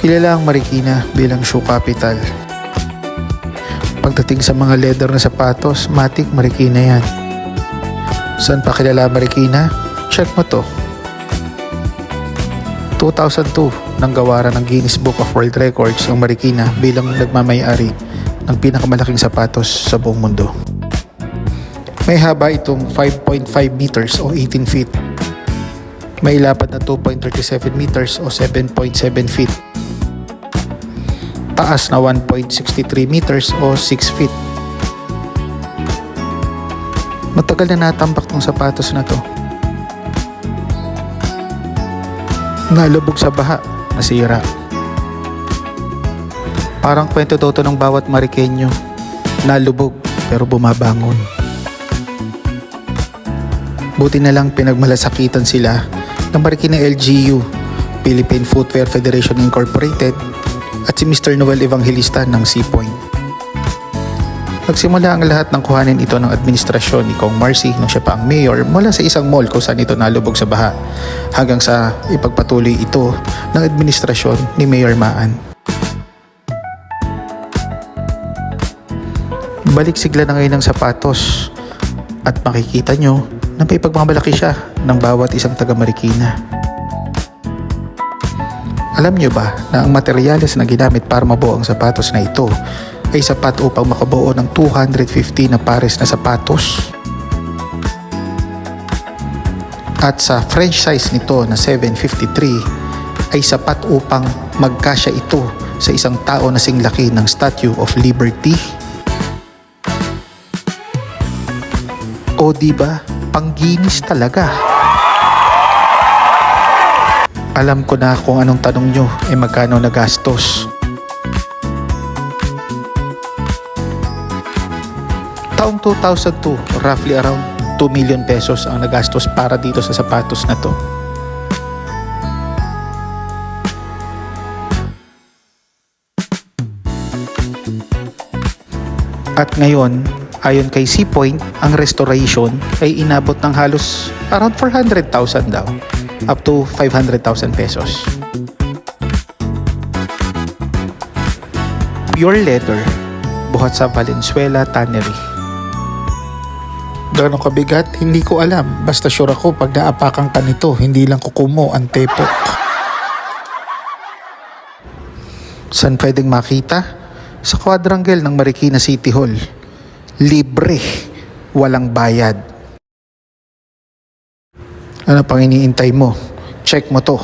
Kilala ang Marikina bilang shoe capital. Pagdating sa mga leather na sapatos, matik Marikina yan. Saan pa kilala Marikina? Check mo to. 2002 nang gawaran ng Guinness Book of World Records ang Marikina bilang nagmamay-ari ng pinakamalaking sapatos sa buong mundo. May haba itong 5.5 meters o 18 feet. May lapad na 2.37 meters o 7.7 feet. Taas na 1.63 meters o 6 feet. Matagal na natambak tong sapatos na to. Nalubog sa baha, nasira. Parang kwento daw to ng bawat Marikenyo. Nalubog pero bumabangon. Buti na lang pinagmalasakitan sila ng Marikina LGU, Philippine Footwear Federation Incorporated, at si Mr. Noel Evangelista ng Sea Point. Nagsimula ang lahat ng kuhanin ito ng administrasyon ni Kong Marcy nung siya pa ang mayor mula sa isang mall kung saan ito nalubog sa baha hanggang sa ipagpatuloy ito ng administrasyon ni Mayor Maan. Balik sigla na ngayon ng sapatos at makikita nyo na may pagmamalaki siya ng bawat isang taga Marikina. Alam nyo ba na ang materyales na ginamit para mabuo ang sapatos na ito ay sapat upang makabuo ng 250 na pares na sapatos? At sa French size nito na 753 ay sapat upang magkasya ito sa isang tao na singlaki ng Statue of Liberty? O diba, pang-Guinness talaga. Alam ko na kung anong tanong nyo ay magkano nagastos. Taong 2002, roughly around 2 million pesos ang nagastos para dito sa sapatos na to. At ngayon, ayon kay Sea Point, ang restoration ay inabot ng halos around 400,000 daw, up to 500,000 pesos. Pure leather, buhat sa Valenzuela Tannery. Gano'ng kabigat? Hindi ko alam. Basta sure ako pag naapakan ka nito, hindi lang kukumo ang tepok. Saan pwedeng makita? Sa quadrangle ng Marikina City Hall. Libre, walang bayad. Ano pang iniintay mo? Check mo to.